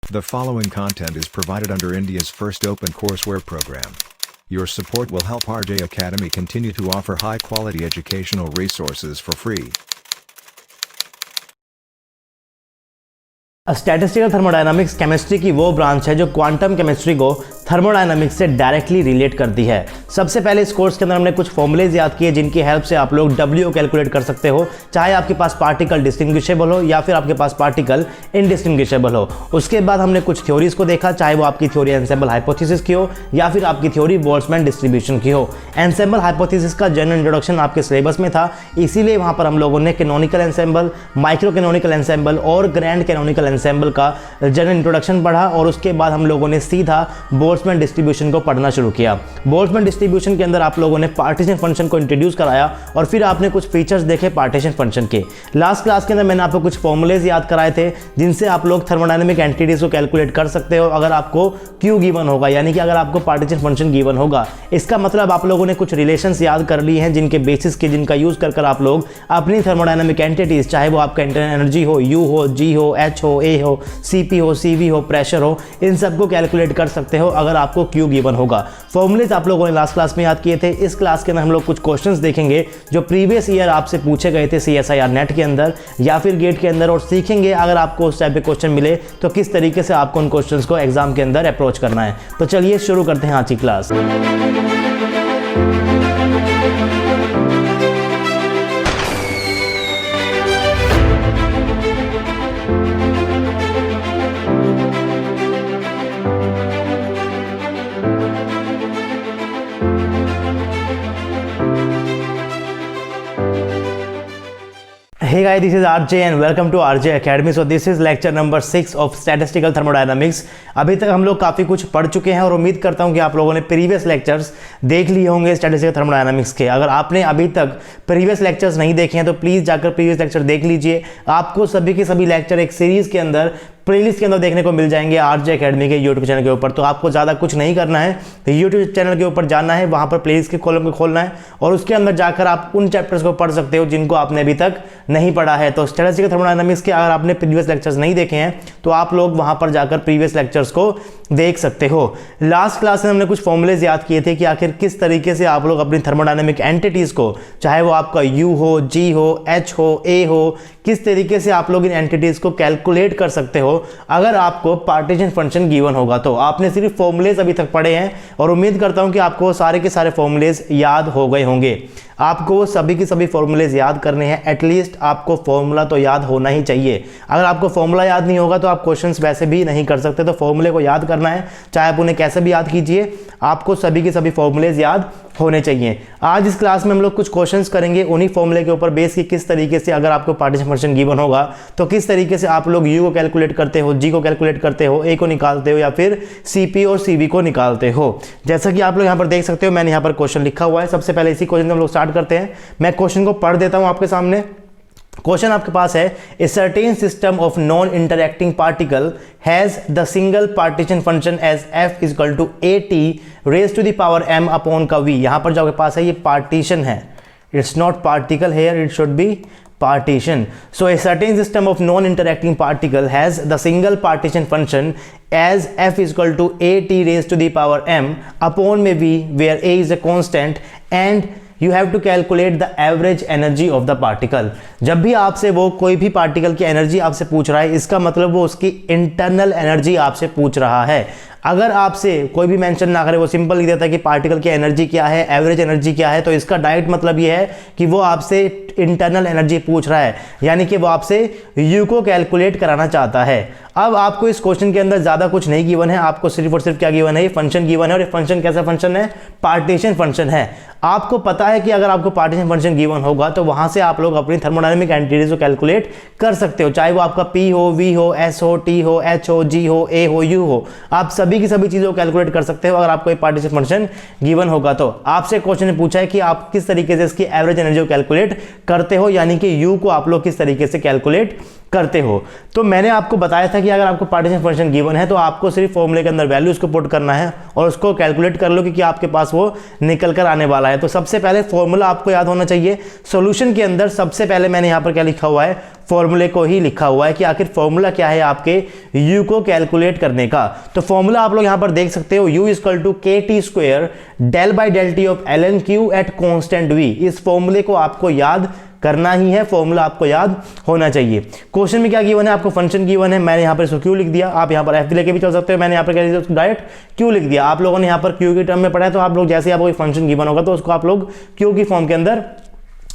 The following content is provided under India's first open courseware program. Your support will help RJ Academy continue to offer high-quality educational resources for free. Statistical thermodynamics chemistry की वो branch है जो quantum chemistry को thermodynamics से directly relate करती है। सबसे पहले इस कोर्स के अंदर हमने कुछ फॉर्मूलेज याद किए जिनकी हेल्प से आप लोग W कैलकुलेट कर सकते हो, चाहे आपके पास पार्टिकल डिस्टिंग्विशेबल हो या फिर आपके पास पार्टिकल इनडिस्टिंग्विशेबल हो। उसके बाद हमने कुछ थ्योरीज को देखा, चाहे वो आपकी थ्योरी एंसेंबल हाइपोथेसिस की हो या फिर आपकी थ्योरी बोल्ट्जमैन डिस्ट्रीब्यूशन की हो। एंसेंबल हाइपोथेसिस का जनरल इंट्रोडक्शन आपके सिलेबस में था, इसीलिए वहां पर हम लोगों ने canonical ensemble, micro canonical ensemble और ग्रैंड कैनोनिकल एंसेंबल का जनरल इंट्रोडक्शन पढ़ा और उसके बाद हम लोगों ने सीधा बोल्ट्जमैन डिस्ट्रीब्यूशन को पढ़ना शुरू किया। बोल्ट्जमैन डिस्ट्रीब्यूशन के अंदर आप लोगों ने पार्टीशन फंक्शन को इंट्रोड्यूस कराया और फिर आपने कुछ फीचर्स देखे पार्टीशन फंक्शन के। लास्ट क्लास के अंदर मैंने आपको कुछ फॉर्मूलेज याद कराए थे जिनसे आप लोग थर्मोडायनेमिक एंटिटीज को कैलकुलेट कर सकते हो अगर आपको Q गिवन होगा, यानी कि अगर आपको पार्टीशन फंक्शन गिवन होगा। इसका मतलब आप लोगों ने कुछ रिलेशंस याद कर लिए हैं जिनके बेसिस के जिनका यूज कर आप लोग अपनी थर्मोडायनेमिक एंटिटीज, चाहे वो आपका इंटरनल एनर्जी हो, U हो, G हो, H हो, A हो, Cp हो, Cv हो, प्रेशर हो, इन सबको कैलकुलेट कर सकते हो अगर आपको Q गिवन होगा। फॉर्मूलेज आप लोगों ने लास्ट क्लास में याद किए थे। इस क्लास के अंदर हम लोग कुछ क्वेश्चंस देखेंगे जो प्रीवियस ईयर आपसे पूछे गए थे CSIR नेट के अंदर या फिर गेट के अंदर, और सीखेंगे अगर आपको उस टाइप के क्वेश्चन मिले तो किस तरीके से आपको उन क्वेश्चंस को एग्जाम के अंदर अप्रोच करना है। तो चलिए शुरू करते हैं आज की class. Hey guys, this is RJ and welcome to RJ Academy. So this is lecture number 6 of Statistical Thermodynamics. अभी तक हम लोग काफ़ी कुछ पढ़ चुके हैं और उम्मीद करता हूं कि आप लोगों ने प्रीवियस लेक्चर्स देख लिए होंगे स्टैटिस्टिकल थर्मोडायनामिक्स के। अगर आपने अभी तक प्रीवियस लेक्चर्स नहीं देखे हैं तो प्लीज़ जाकर प्रीवियस लेक्चर देख लीजिए। आपको सभी के सभी लेक्चर एक सीरीज़ के अंदर प्लेलिस्ट के अंदर देखने को मिल जाएंगे RJ Academy के यूट्यूब चैनल के ऊपर। तो आपको ज़्यादा कुछ नहीं करना है, तो यूट्यूब चैनल के ऊपर जाना है, वहाँ पर प्लेलिस्ट के कॉलम को खोलना है और उसके अंदर जाकर आप उन चैप्टर्स को पढ़ सकते हो जिनको आपने अभी तक नहीं पढ़ा है। तो स्टैटिस्टिकल थर्मोडायनामिक्स के अगर आपने प्रीवियस लेक्चर्स नहीं देखे हैं तो आप लोग वहाँ पर जाकर प्रीवियस लेक्चर्स को देख सकते हो। लास्ट क्लास में हमने कुछ फॉर्मूलेज याद किए थे कि आखिर किस तरीके से आप लोग अपनी थर्मोडायनामिक एंटिटीज़ को, चाहे वो आपका U हो, G हो, H हो, A हो, किस तरीके से आप लोग इन एंटिटीज़ को कैलकुलेट कर सकते हो अगर आपको पार्टीशन फंक्शन गिवन होगा। तो आपने सिर्फ फॉर्मूलेज अभी तक पढ़े हैं और उम्मीद करता हूं कि आपको सारे के सारे फॉर्मूलेज याद हो गए होंगे। आपको सभी के सभी फॉर्मूलेज याद करने हैं, एटलीस्ट आपको फॉर्मूला तो याद होना ही चाहिए। अगर आपको फॉर्मूला याद नहीं होगा तो आप क्वेश्चंस वैसे भी नहीं कर सकते। तो फॉर्मूले को याद करना है, चाहे आप उन्हें कैसे भी याद कीजिए, आपको सभी के सभी फॉर्मूलेज याद होने चाहिए। आज इस क्लास में हम लोग कुछ क्वेश्चंस करेंगे उन्हीं फॉर्मूले के ऊपर बेस की, किस तरीके से अगर आपको पार्टीशन फंक्शन गिवन होगा तो किस तरीके से आप लोग U को कैलकुलेट करते हो, G को कैलकुलेट करते हो, A को निकालते हो या फिर Cp और Cv को निकालते हो। जैसा कि आप लोग यहाँ पर देख सकते हो, मैंने यहाँ पर क्वेश्चन लिखा हुआ है। सबसे पहले इसी क्वेश्चन से हम लोग स्टार्ट करते हैं। मैं क्वेश्चन को पढ़ देता हूँ आपके सामने। क्वेश्चन आपके पास है, a certain system of non interacting particle has the single partition function as f is equal to at raise to the power m upon का v। यहां पर जो आपके पास है ये पार्टीशन है, it's not particle here, it should be partition. So a certain system of non-interacting particle has the single partition function as f is equal to at raised to the power m upon में v where a is a constant and you have to calculate the average energy of the particle. जब भी आपसे वो कोई भी particle की energy आपसे पूछ रहा है, इसका मतलब वो उसकी इंटरनल एनर्जी आपसे पूछ रहा है। अगर आपसे कोई भी मेंशन ना करे, वो सिंपल लिख देता है कि पार्टिकल की एनर्जी क्या है, एवरेज एनर्जी क्या है, तो इसका डायरेक्ट मतलब ये है कि वो आपसे इंटरनल एनर्जी पूछ रहा है, यानी कि वो आपसे U को कैलकुलेट कराना चाहता है। अब आपको इस क्वेश्चन के अंदर ज़्यादा कुछ नहीं गिवन है, आपको सिर्फ और सिर्फ क्या गिवन है, ये फंक्शन गिवन है। और ये फंक्शन कैसा फंक्शन है, पार्टीशन फंक्शन है। आपको पता है कि अगर आपको पार्टीशन फंक्शन गिवन होगा तो वहाँ से आप लोग अपनी थर्मोडायनेमिक एंटिटीज को कैलकुलेट कर सकते हो, चाहे वो आपका P हो, V हो, S हो, T हो, H हो, G हो, A हो, U हो। आप सभी की सभी चीज़ों को कैलकुलेट कर सकते हो अगर आपको एक पार्टीशन फंक्शन गिवन होगा। तो आपसे क्वेश्चन ने पूछा है कि आप किस तरीके से इसकी एवरेज एनर्जी को कैलकुलेट करते हो, यानी कि U को आप लोग किस तरीके से कैलकुलेट करते हो। तो मैंने आपको बताया था कि अगर आपको पार्टीशन फंक्शन गिवन है तो आपको सिर्फ फॉर्मूले के अंदर वैल्यूज को पुट करना है और उसको कैलकुलेट कर लो कि आपके पास वो निकल कर आने वाला है। तो सबसे पहले फॉर्मूला आपको याद होना चाहिए। सॉल्यूशन के अंदर सबसे पहले मैंने यहाँ पर क्या लिखा हुआ है, फॉर्मूले को ही लिखा हुआ है कि आखिर फॉर्मूला क्या है आपके u को कैलकुलेट करने का। तो फॉर्मूला आप लोग यहां पर देख सकते हो, u equal to K T square del by del T of L N Q at constant v। इस फॉर्मूले को आपको याद करना ही है, फॉर्मूला आपको याद होना चाहिए। क्वेश्चन में क्या गिवन है, आपको फंक्शन गिवन है, मैंने यहां पर इसको क्यू लिख दिया। आप यहां पर एफ लेके भी चल सकते हो, मैंने यहां पर क्या लिखा डायरेक्ट क्यू लिख दिया। आप लोगों ने यहां पर क्यू के टर्म में पढ़ा है, तो आप लोग जैसे आपको फंक्शन गिवन होगा तो उसको आप लोग क्यू की फॉर्म के अंदर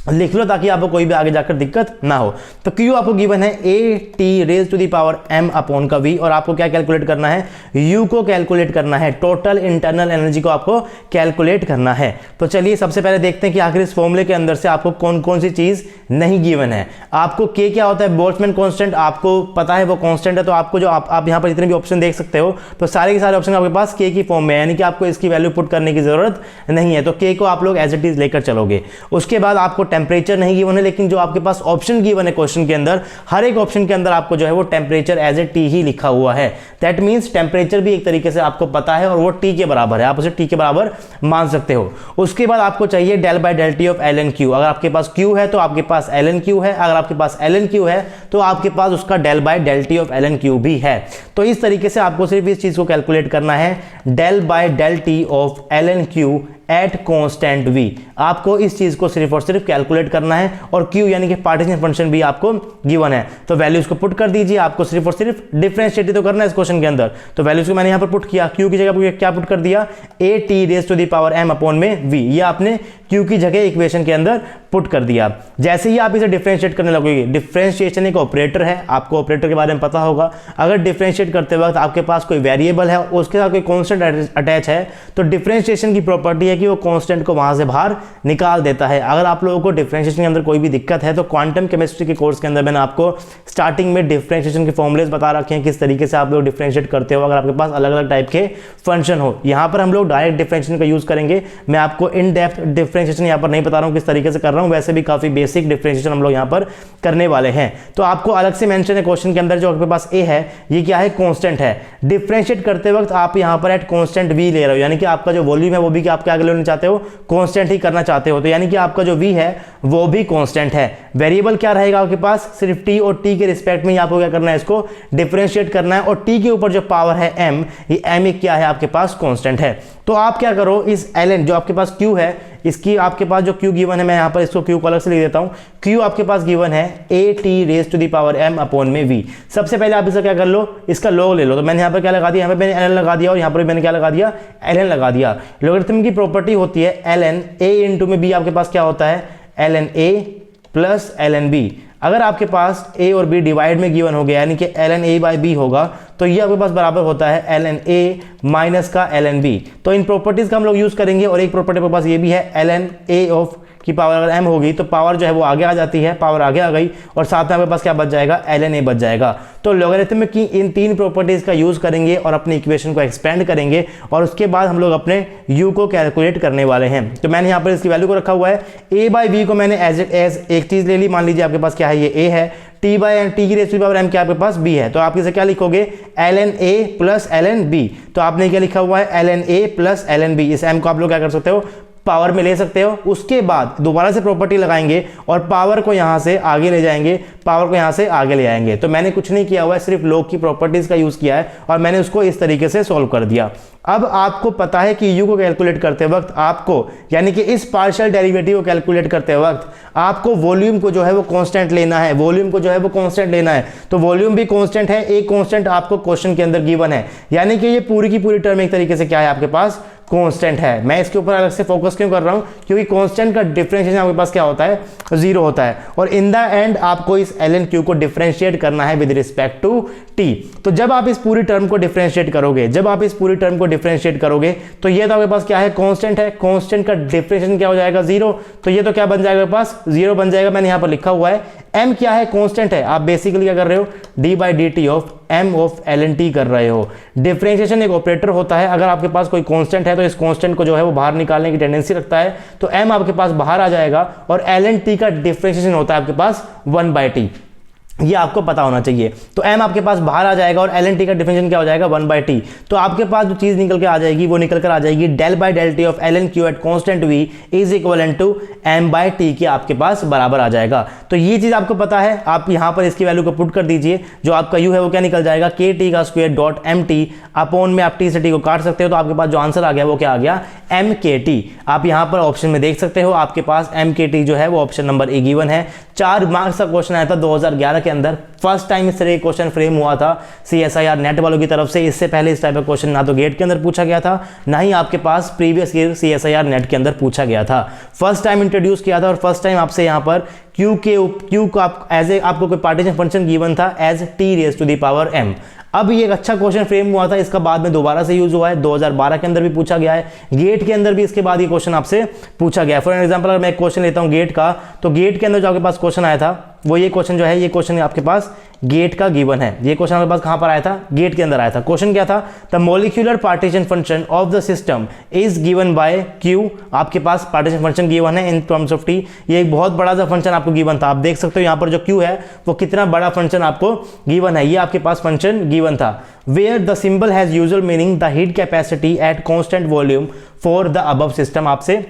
लिख लो ताकि आपको कोई भी आगे जाकर दिक्कत ना हो। तो Q आपको गिवन है A T raise to the power m upon का v, और आपको क्या कैलकुलेट करना है, U को कैलकुलेट करना है, टोटल इंटरनल एनर्जी को आपको कैलकुलेट करना है। तो चलिए सबसे पहले देखते हैं कि आखिर इस फॉर्मूले के अंदर से आपको कौन कौन सी चीज नहीं गिवन है। आपको K क्या होता है, बोल्ट्जमैन कांस्टेंट, आपको पता है वो कांस्टेंट है। तो आपको जो आप यहाँ पर जितने भी ऑप्शन देख सकते हो तो सारे के सारे ऑप्शन आपके पास K की फॉर्म में है, यानी कि आपको इसकी वैल्यू पुट करने की जरूरत नहीं है। तो K को आप लोग एज इट इज लेकर चलोगे। उसके बाद आपको टेम्परेचर नहीं गिवन है, लेकिन जो आपके पास ऑप्शन गिवन है क्वेश्चन के अंदर, हर एक ऑप्शन के अंदर आपको जो है वो टेम्परेचर एज ए टी ही लिखा हुआ है। दैट मींस टेम्परेचर भी एक तरीके से आपको पता है और वो टी के बराबर है, आप उसे टी के बराबर मान सकते हो। उसके बाद आपको चाहिए del by del T of L N Q. अगर आपके पास क्यू है तो आपके पास एल एन क्यू है, अगर आपके पास एल एन क्यू है तो आपके पास उसका del by del T of L N Q भी है। तो इस तरीके से आपको सिर्फ इस चीज को कैलकुलेट करना है, del by del T of L N Q at constant v। आपको इस चीज को सिर्फ और सिर्फ कैलकुलेट करना है, और q यानी कि पार्टीशन फंक्शन भी आपको गिवन है। तो वैल्यूज को पुट कर दीजिए, आपको सिर्फ और सिर्फ डिफरेंशिएट तो करना है इस क्वेश्चन के अंदर। तो वैल्यूज को मैंने यहां पर पुट किया, q की जगह क्या पुट कर दिया, A T raise to the power m upon में v। ये आपने q की जगह इक्वेशन के अंदर पुट कर दिया। जैसे ही आप इसे डिफरेंशिएट करने लगोगे, डिफरेंशिएशन एक ऑपरेटर है, आपको ऑपरेटर के बारे में पता होगा। अगर डिफरेंशिएट करते वक्त आपके पास कोई वेरिएबल है, उसके साथ कोई कांस्टेंट अटैच है, तो डिफरेंशिएशन की प्रॉपर्टी है कि वो कांस्टेंट को वहां से बाहर निकाल देता है। अगर आप लोगों को डिफरेंशिएशन के अंदर कोई भी दिक्कत है तो क्वांटम केमिस्ट्री के कोर्स के अंदर मैंने आपको स्टार्टिंग में डिफरेंशिएशन के फॉर्मूलेज बता रखे हैं, किस तरीके से आप लोग डिफरेंशिएट करते हो अगर आपके पास अलग अलग टाइप के फंक्शन हो। यहां पर हम लोग डायरेक्ट डिफरेंशिएशन का यूज करेंगे। मैं आपको इन डेप्थ डिफरेंशिएशन यहां पर नहीं बता रहा हूं किस तरीके से कर रहा हूं, वैसे भी काफी बेसिक डिफरेंशिएशन हम लोग यहां पर करने वाले हैं। तो आपको अलग से मेंशन है क्वेश्चन के अंदर, जो आपके पास ए है ये क्या है, कांस्टेंट है। डिफरेंशिएट करते वक्त आप यहां पर एट कांस्टेंट v ले रहे हो, यानी कि आपका जो वॉल्यूम है वो भी आप क्या लेना चाहते हो, कांस्टेंट ही करना चाहते हो। तो यानी कि आपका जो v है वो भी कांस्टेंट है। वेरिएबल क्या रहेगा आपके पास, सिर्फ t, और t के रिस्पेक्ट में आपको क्या करना है, इसको डिफरेंशिएट करना है। और t के ऊपर जो पावर है m, ये m एक क्या है आपके पास, कांस्टेंट है। तो आप क्या करो, इस ln जो आपके पास q है, इसकी आपके पास जो q गिवन है, मैं यहां पर इसको q को अलग से लिख देता हूं। q आपके पास गिवन है A T raise to the power m upon में v। सबसे पहले आप इसका क्या कर लो, इसका लॉग ले लो। तो मैंने यहां पर क्या लगा दिया, यहां पर मैंने ln लगा दिया, और यहां पर मैंने क्या लगा दिया, ln लगा दिया। लॉगरिथम की प्रॉपर्टी होती है ln a इंटू में b, आपके पास क्या होता है ln a plus ln b। अगर आपके पास a और b डिवाइड में गिवन हो गया, यानी कि ln a बाई b होगा, तो ये आपके पास बराबर होता है ln a माइनस का ln b। तो इन प्रॉपर्टीज का हम लोग यूज करेंगे। और एक प्रॉपर्टी आपके पास ये भी है, ln a ऑफ की पावर अगर m होगी तो पावर जो है वो आगे आ जाती है, पावर आगे आ गई, और साथ में आपके पास क्या बच जाएगा, ln a बच जाएगा। तो लॉगरिथम की इन तीन प्रॉपर्टीज का यूज करेंगे और अपनी इक्वेशन को एक्सपेंड करेंगे, और उसके बाद हम लोग अपने u को कैलकुलेट करने वाले हैं। तो मैंने यहाँ पर इसकी वैल्यू को रखा हुआ है, a बाई b को मैंने एज एक चीज ले ली। मान लीजिए आपके पास क्या है, ये a है, t बाई एन टी की raise to the power m क्या आपके पास b है। तो आप इसे क्या लिखोगे, ln a plus ln b। तो आपने क्या लिखा हुआ है, ln a plus ln b। इस m को आप लोग क्या कर सकते हो, पावर में ले सकते हो। उसके बाद दोबारा से प्रॉपर्टी लगाएंगे और पावर को यहां से आगे ले जाएंगे, पावर को यहां से आगे ले आएंगे। तो मैंने कुछ नहीं किया हुआ है, सिर्फ लॉग की प्रॉपर्टीज का यूज किया है और मैंने उसको इस तरीके से सॉल्व कर दिया। अब आपको पता है कि u को कैलकुलेट करते वक्त आपको, यानी कि इस पार्शियल डेरिवेटिव को कैलकुलेट करते वक्त आपको वॉल्यूम को जो है वो कांस्टेंट लेना है, वॉल्यूम को जो है वो कांस्टेंट लेना है। तो वॉल्यूम भी कांस्टेंट है, एक कांस्टेंट आपको क्वेश्चन के अंदर गिवन है, यानी कि ये पूरी की पूरी टर्म एक तरीके से क्या है आपके पास, कांस्टेंट है। मैं इसके ऊपर अलग से फोकस क्यों कर रहा हूं, क्योंकि कांस्टेंट का डिफरेंशिएशन आपके पास क्या होता है, जीरो होता है। और इन द एंड आपको इस ln q को डिफरेंशिएट करना है विद रिस्पेक्ट टू t। तो जब आप इस पूरी टर्म को डिफरेंशिएट करोगे, जब आप इस पूरी टर्म को डिफरेंशिएट करोगे, तो ये तो आपके पास क्या है, कांस्टेंट है। कांस्टेंट का डिफरेंशिएशन क्या हो जाएगा, जीरो। तो ये तो क्या बन जाएगा, पास जीरो बन जाएगा। मैंने यहां पर लिखा हुआ है m क्या है, कांस्टेंट है। आप बेसिकली क्या कर रहे हो, d by D T of m of ln t कर रहे हो। डिफरेंशिएशन एक ऑपरेटर होता है, अगर आपके पास कोई कांस्टेंट है तो इस कांस्टेंट को जो है वो बाहर निकालने की टेंडेंसी रखता है, तो m आपके पास बाहर आ जाएगा, और ln t का डिफरेंशिएशन होता है आपके पास 1/t। ये आपको पता होना चाहिए। तो m आपके पास बाहर आ जाएगा और ln t का डिफरेंशियल क्या हो जाएगा 1/t। तो आपके पास जो चीज़ निकल के आ जाएगी वो निकल कर आ जाएगी del by del t of ln q at constant v is equivalent to m/t के आपके पास बराबर आ जाएगा। तो ये चीज़ आपको पता है, आप यहाँ पर इसकी वैल्यू को पुट कर दीजिए, जो आपका u है वो क्या निकल जाएगा kt का स्क्वायर डॉट mt अपॉन में आप t से t को काट सकते हो, तो आपके पास जो आंसर आ गया वो क्या आ गया mkt। आप यहाँ पर ऑप्शन में देख सकते हो, आपके पास mkt जो है वो ऑप्शन नंबर ए गिवन है। 4 मार्क्स का क्वेश्चन आया था 2011 के अंदर, फर्स्ट टाइम इस तरह क्वेश्चन फ्रेम हुआ था CSIR नेट वालों की तरफ से। इससे पहले इस टाइप का क्वेश्चन ना तो गेट के अंदर पूछा गया था, ना ही आपके पास प्रीवियस ईयर CSIR नेट के अंदर पूछा गया था। फर्स्ट टाइम इंट्रोड्यूस किया था और फर्स्ट टाइम आपसे यहाँ पर क्यू को आप एज ए आपको कोई पार्टीशन फंक्शन गिवन था एज t⁻m। अब ये एक अच्छा क्वेश्चन फ्रेम हुआ था, इसका बाद में दोबारा से यूज हुआ है, 2012 के अंदर भी पूछा गया है, गेट के अंदर भी इसके बाद ये क्वेश्चन आपसे पूछा गया है। फॉर एग्जांपल अगर मैं एक क्वेश्चन लेता हूं गेट का, तो गेट के अंदर जो आपके पास क्वेश्चन आया था वो ये क्वेश्चन जो है, ये क्वेश्चन आपके पास गेट का गिवन है। ये क्वेश्चन आपके पास कहां पर आया था, गेट के अंदर आया था। क्वेश्चन क्या था, the molecular partition function of the system is given by Q. आपके पास पार्टीशन फंक्शन गिवन है इन टर्म्स ऑफ टी। ये एक बहुत बड़ा सा फंक्शन आपको गिवन था, आप देख सकते हो यहाँ पर जो क्यू है वो कितना बड़ा फंक्शन आपको गिवन है, ये आपके पास फंक्शन गिवन था। Where the symbol has usual meaning the heat capacity at constant volume for the above system आपसे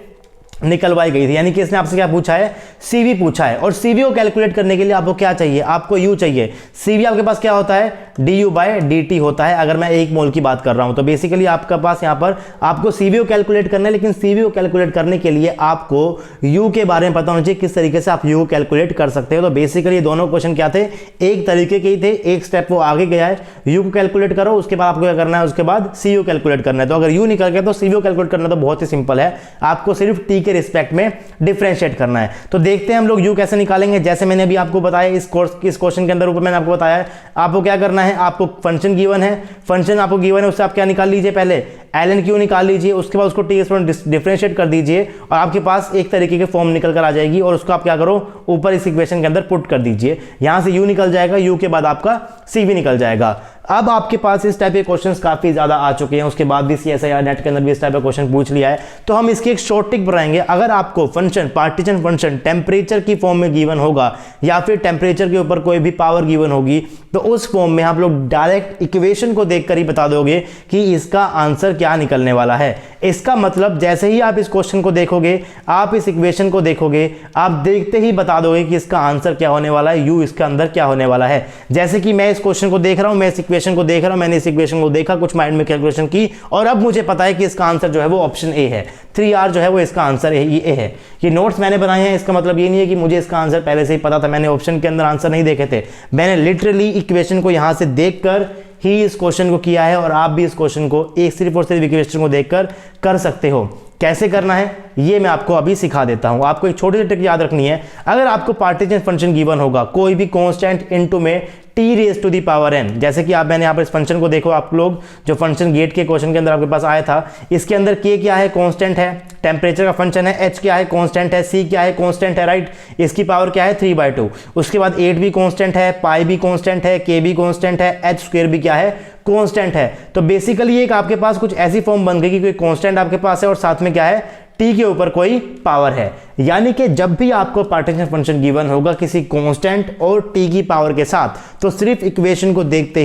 निकलवाई गई थी। यानी कि इसने आपसे क्या पूछा है, CV पूछा है। और CV को कैलकुलेट करने के लिए आपको क्या चाहिए, आपको U चाहिए। CV आपके पास क्या होता है, du/dt होता है, अगर मैं 1 मोल की बात कर रहा हूं। तो बेसिकली आपके पास यहाँ पर आपको CV को कैलकुलेट करना है, लेकिन CV को कैलकुलेट करने के लिए आपको U के बारे में पता होना चाहिए, किस तरीके से आप U को कैलकुलेट कर सकते हो। तो बेसिकली दोनों क्वेश्चन क्या थे, एक तरीके के ही थे, एक स्टेप वो आगे गया है। U को कैलकुलेट करो, उसके बाद आपको क्या करना है, उसके बाद CV को कैलकुलेट करना है। तो अगर U निकल गया तो CV को कैलकुलेट करना तो बहुत ही सिंपल है, आपको सिर्फ T के रिस्पेक्ट में डिफरेंशिएट करना है। तो देखते हैं हम लोग U कैसे निकालेंगे। जैसे मैंने अभी आपको बताया इस क्वेश्चन के अंदर ऊपर मैंने आपको बताया है, आपको क्या करना है, आपको फंक्शन गिवन है, फंक्शन आपको गिवन है, उससे आप क्या निकाल लीजिए, पहले ln q निकाल लीजिए, उसके बाद उसको t डिफरेंशिएट कर दीजिए और आपके पास एक तरीके के फॉर्म निकल कर आ जाएगी। और उसको आप क्या करो, ऊपर इस इक्वेशन के अंदर पुट कर दीजिए, यहां से u निकल जाएगा, u के बाद आपका CV निकल जाएगा। अब आपके पास इस टाइप के क्वेश्चंस काफी ज्यादा आ चुके हैं, उसके बाद भी CSIR नेट के अंदर भी इस टाइप का क्वेश्चन पूछ लिया है। तो हम इसकी एक शॉर्ट ट्रिक बनाएंगे। अगर आपको फंक्शन पार्टीशन फंक्शन टेम्परेचर की फॉर्म में गिवन होगा या फिर टेम्परेचर के ऊपर कोई भी पावर गिवन होगी, तो उस फॉर्म में आप लोग डायरेक्ट इक्वेशन को देखकर ही बता दोगे कि इसका आंसर क्या निकलने वाला है। इसका मतलब जैसे ही आप इस क्वेश्चन को देखोगे, आप इस इक्वेशन को देखोगे, आप देखते ही बता दोगे कि इसका आंसर क्या होने वाला है, U इसके अंदर क्या होने वाला है। जैसे कि मैं इस क्वेश्चन को देख रहा हूं, मैं इस इक्वेशन को देख रहा हूं, मैंने इस इक्वेशन को देखा, कुछ माइंड में कैलकुलेशन की और अब मुझे पता है कि इसका आंसर जो है वो ऑप्शन ए है। 3R जो है वो इसका आंसर ए है। ये नोट्स मैंने बनाए हैं, इसका मतलब ये नहीं है कि मुझे इसका आंसर पहले से ही पता था, मैंने ऑप्शन के अंदर आंसर नहीं देखे थे, मैंने लिटरली इक्वेशन को यहां से देखकर ही इस क्वेश्चन को किया है। और आप भी इस क्वेश्चन को एक सिर्फ और सिर्फ इक्वेशन को देखकर कर सकते हो। कैसे करना है ये मैं आपको अभी सिखा देता हूं। आपको एक छोटी सी ट्रिक याद रखनी है। अगर आपको पार्टीशन फंक्शन गिवन होगा कोई भी कांस्टेंट इनटू में t⁻n, जैसे कि आप मैंने यहाँ पर इस फंक्शन को देखो, आप लोग जो फंक्शन गेट के क्वेश्चन के अंदर आपके पास आया था, इसके अंदर k क्या है, कांस्टेंट है, टेम्परेचर का फंक्शन है, h क्या है, कांस्टेंट है, c क्या है, कांस्टेंट है, राइट। इसकी पावर क्या है 3/2। उसके बाद 8 भी कांस्टेंट है, पाई भी कांस्टेंट है, k भी कांस्टेंट है, h² भी क्या है, कांस्टेंट है। तो बेसिकली एक आपके पास कुछ ऐसी फॉर्म बन गई कि कोई कांस्टेंट आपके पास है और साथ में क्या है, t के ऊपर कोई पावर है। यानी कि जब भी आपको पार्टीशन फंक्शन गिवन होगा किसी कांस्टेंट और t की पावर के साथ, तो सिर्फ इक्वेशन को देखते